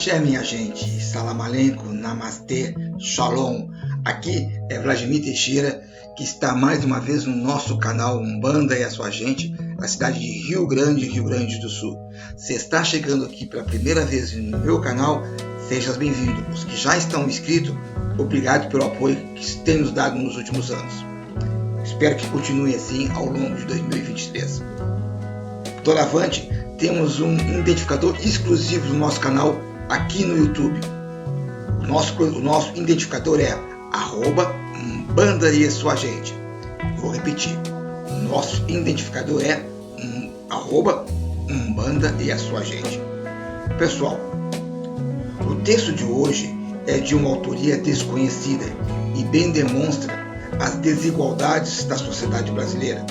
Minha gente, Salam Aleikum, Namastê, Shalom. Aqui é Vladimir Teixeira, que está mais uma vez no nosso canal Umbanda e a sua gente, na cidade de Rio Grande do Sul. Se está chegando aqui pela primeira vez no meu canal, seja bem-vindo. Os que já estão inscritos, obrigado pelo apoio que tem nos dado nos últimos anos. Espero que continue assim ao longo de 2023. Doravante, temos um identificador exclusivo do nosso canal aqui no YouTube. O nosso identificador é @Umbanda e a sua gente. Vou repetir. O nosso identificador é @Umbanda e a sua gente. Pessoal, o texto de hoje é de uma autoria desconhecida e bem demonstra as desigualdades da sociedade brasileira.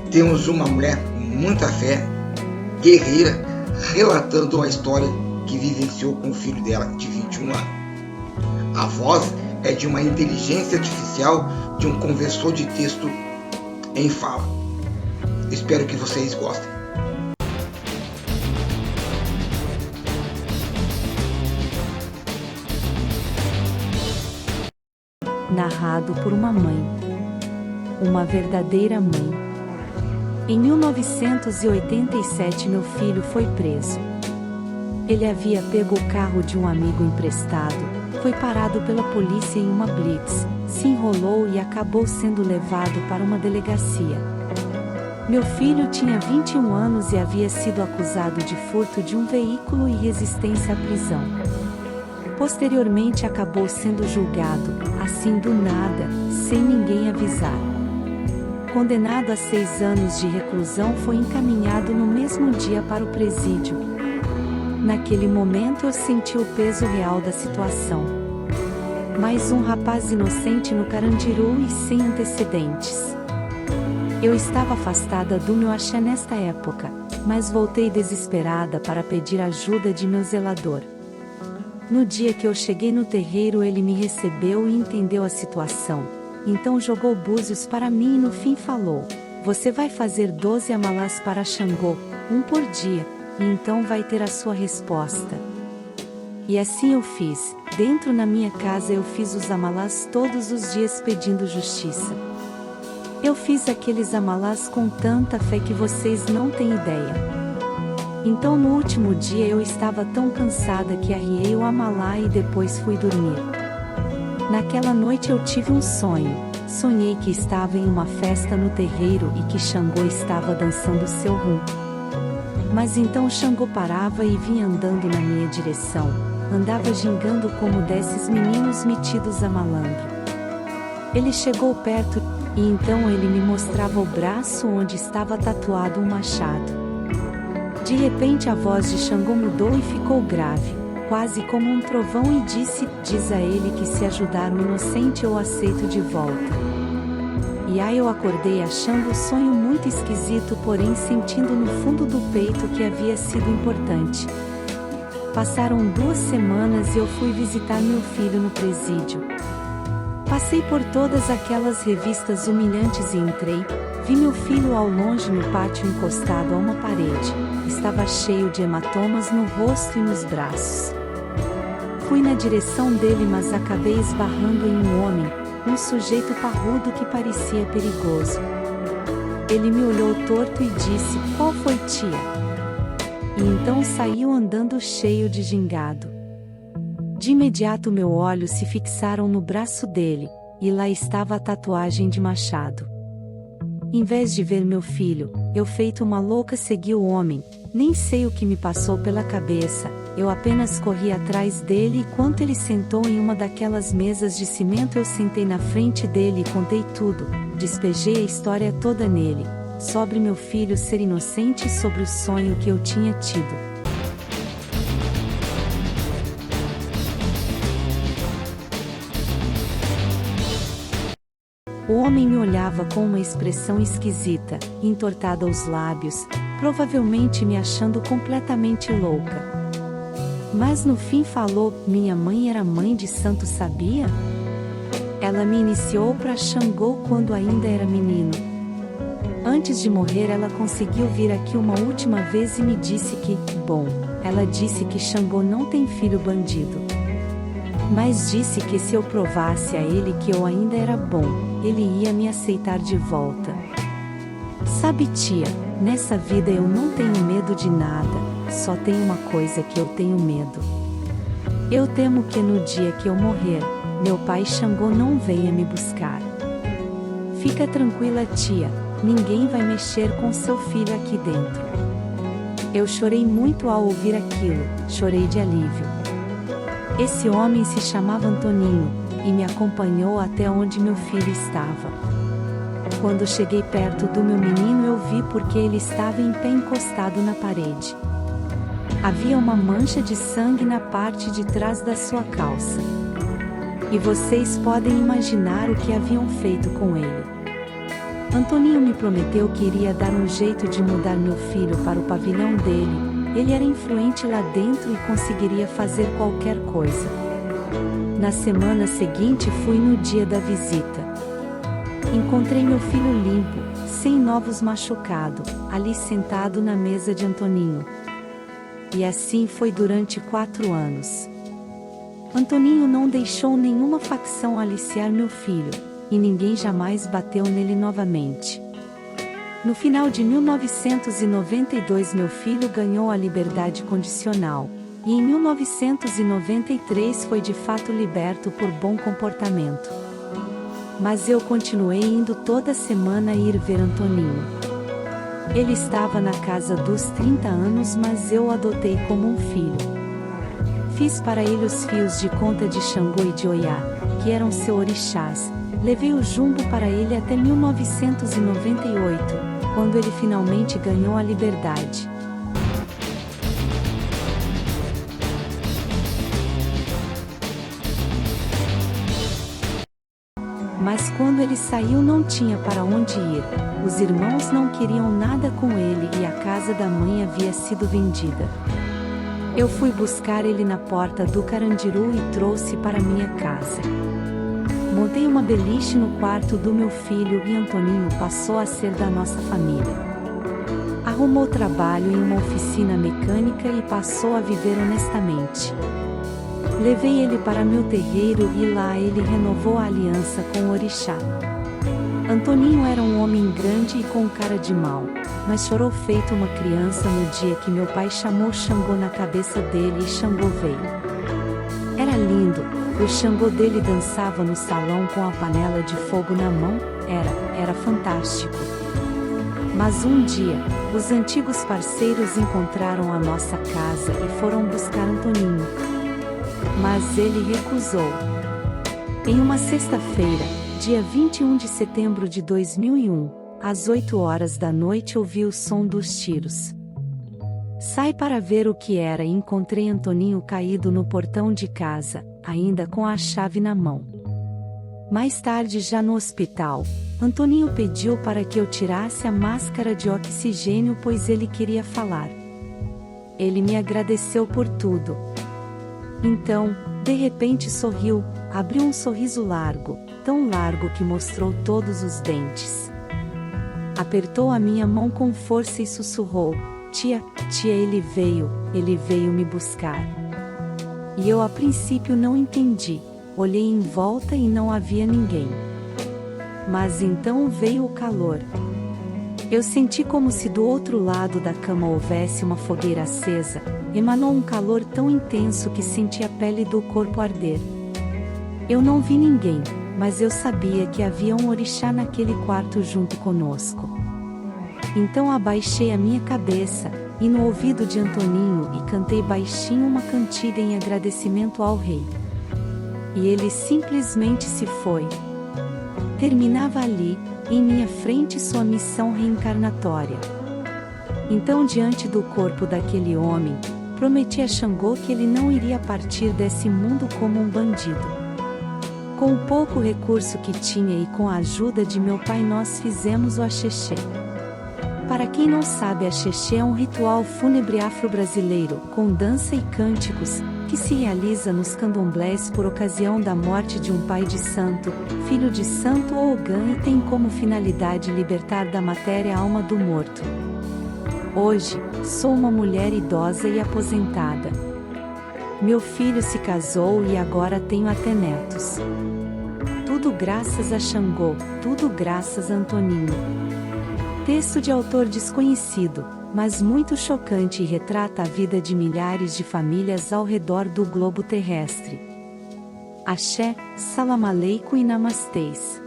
Temos uma mulher com muita fé, guerreira, relatando a história que vivenciou com o filho dela de 21 anos. A voz é de uma inteligência artificial de um conversor de texto em fala. Espero que vocês gostem. Narrado por uma mãe. Uma verdadeira mãe. Em 1987 meu filho foi preso. Ele havia pego o carro de um amigo emprestado, foi parado pela polícia em uma blitz, se enrolou e acabou sendo levado para uma delegacia. Meu filho tinha 21 anos e havia sido acusado de furto de um veículo e resistência à prisão. Posteriormente acabou sendo julgado, assim do nada, sem ninguém avisar. Condenado a 6 anos de reclusão, foi encaminhado no mesmo dia para o presídio. Naquele momento eu senti o peso real da situação. Mais um rapaz inocente no Carandiru e sem antecedentes. Eu estava afastada do meu axé nesta época, mas voltei desesperada para pedir ajuda de meu zelador. No dia que eu cheguei no terreiro, ele me recebeu e entendeu a situação. Então jogou búzios para mim e no fim falou: "Você vai fazer 12 amalás para Xangô, um por dia. E então vai ter a sua resposta." E assim eu fiz. Dentro na minha casa eu fiz os amalás todos os dias pedindo justiça. Eu fiz aqueles amalás com tanta fé que vocês não têm ideia. Então no último dia eu estava tão cansada que arriei o amalá e depois fui dormir. Naquela noite eu tive um sonho. Sonhei que estava em uma festa no terreiro e que Xangô estava dançando seu rum. Mas então Xangô parava e vinha andando na minha direção, andava gingando como desses meninos metidos a malandro. Ele chegou perto, e então ele me mostrava o braço onde estava tatuado um machado. De repente a voz de Xangô mudou e ficou grave, quase como um trovão e disse: "Diz a ele que se ajudar o inocente eu aceito de volta." E aí eu acordei achando o sonho muito esquisito, porém sentindo no fundo do peito que havia sido importante. Passaram 2 semanas e eu fui visitar meu filho no presídio. Passei por todas aquelas revistas humilhantes e entrei, vi meu filho ao longe no pátio encostado a uma parede. Estava cheio de hematomas no rosto e nos braços. Fui na direção dele, mas acabei esbarrando em um homem, um sujeito parrudo que parecia perigoso. Ele me olhou torto e disse: "Qual foi, tia?" E então saiu andando cheio de gingado. De imediato meus olhos se fixaram no braço dele, e lá estava a tatuagem de machado. Em vez de ver meu filho, eu feito uma louca segui o homem, nem sei o que me passou pela cabeça. Eu apenas corri atrás dele e quando ele sentou em uma daquelas mesas de cimento eu sentei na frente dele e contei tudo, despejei a história toda nele, sobre meu filho ser inocente e sobre o sonho que eu tinha tido. O homem me olhava com uma expressão esquisita, entortada aos lábios, provavelmente me achando completamente louca. Mas no fim falou: "Minha mãe era mãe de santo, sabia? Ela me iniciou para Xangô quando ainda era menino. Antes de morrer ela conseguiu vir aqui uma última vez e me disse que, bom, Ela disse que Xangô não tem filho bandido. Mas disse que se eu provasse a ele que eu ainda era bom, ele ia me aceitar de volta. Sabe, tia, nessa vida eu não tenho medo de nada, só tem uma coisa que eu tenho medo. Eu temo que no dia que eu morrer, meu pai Xangô não venha me buscar. Fica tranquila, tia, ninguém vai mexer com seu filho aqui dentro. Eu chorei muito ao ouvir aquilo, chorei de alívio. Esse homem se chamava Antoninho, e me acompanhou até onde meu filho estava. Quando cheguei perto do meu menino eu vi porque ele estava em pé encostado na parede. Havia uma mancha de sangue na parte de trás da sua calça. E vocês podem imaginar o que haviam feito com ele. Antoninho me prometeu que iria dar um jeito de mudar meu filho para o pavilhão dele. Ele era influente lá dentro e conseguiria fazer qualquer coisa. Na semana seguinte fui no dia da visita. Encontrei meu filho limpo, sem novos machucado, ali sentado na mesa de Antoninho. E assim foi durante 4 anos. Antoninho não deixou nenhuma facção aliciar meu filho, e ninguém jamais bateu nele novamente. No final de 1992 meu filho ganhou a liberdade condicional, e em 1993 foi de fato liberto por bom comportamento. Mas eu continuei indo toda semana ir ver Antoninho. Ele estava na casa dos 30 anos, mas eu o adotei como um filho. Fiz para ele os fios de conta de Xangô e de Oiá, que eram seus orixás. Levei o jumbo para ele até 1998, quando ele finalmente ganhou a liberdade. Mas quando ele saiu não tinha para onde ir, os irmãos não queriam nada com ele e a casa da mãe havia sido vendida. Eu fui buscar ele na porta do Carandiru e trouxe para minha casa. Montei uma beliche no quarto do meu filho e Antoninho passou a ser da nossa família. Arrumou trabalho em uma oficina mecânica e passou a viver honestamente. Levei ele para meu terreiro e lá ele renovou a aliança com o orixá. Antoninho era um homem grande e com cara de mal, mas chorou feito uma criança no dia que meu pai chamou Xangô na cabeça dele e Xangô veio. Era lindo, o Xangô dele dançava no salão com a panela de fogo na mão, era fantástico. Mas um dia, os antigos parceiros encontraram a nossa casa e foram buscar Antoninho. Mas ele recusou. Em uma sexta-feira, dia 21 de setembro de 2001, às 8 horas da noite ouvi o som dos tiros. Saí para ver o que era e encontrei Antoninho caído no portão de casa, ainda com a chave na mão. Mais tarde, já no hospital, Antoninho pediu para que eu tirasse a máscara de oxigênio pois ele queria falar. Ele me agradeceu por tudo. Então, de repente sorriu, abriu um sorriso largo, tão largo que mostrou todos os dentes. Apertou a minha mão com força e sussurrou: tia, ele veio me buscar. E eu a princípio não entendi, olhei em volta e não havia ninguém. Mas então veio o calor. Eu senti como se do outro lado da cama houvesse uma fogueira acesa, emanou um calor tão intenso que senti a pele do corpo arder. Eu não vi ninguém, mas eu sabia que havia um orixá naquele quarto junto conosco. Então abaixei a minha cabeça, e no ouvido de Antoninho e cantei baixinho uma cantiga em agradecimento ao rei. E ele simplesmente se foi. Terminava ali, em minha frente, sua missão reencarnatória. Então, diante do corpo daquele homem, prometi a Xangô que ele não iria partir desse mundo como um bandido. Com o pouco recurso que tinha e com a ajuda de meu pai nós fizemos o axexé. Para quem não sabe, axexé é um ritual fúnebre afro-brasileiro, com dança e cânticos, que se realiza nos candomblés por ocasião da morte de um pai de santo, filho de santo ou ogã e tem como finalidade libertar da matéria a alma do morto. Hoje, sou uma mulher idosa e aposentada. Meu filho se casou e agora tenho até netos. Tudo graças a Xangô, tudo graças a Antoninho. Texto de autor desconhecido, mas muito chocante e retrata a vida de milhares de famílias ao redor do globo terrestre. Axé, Salam Aleikum e Namastês.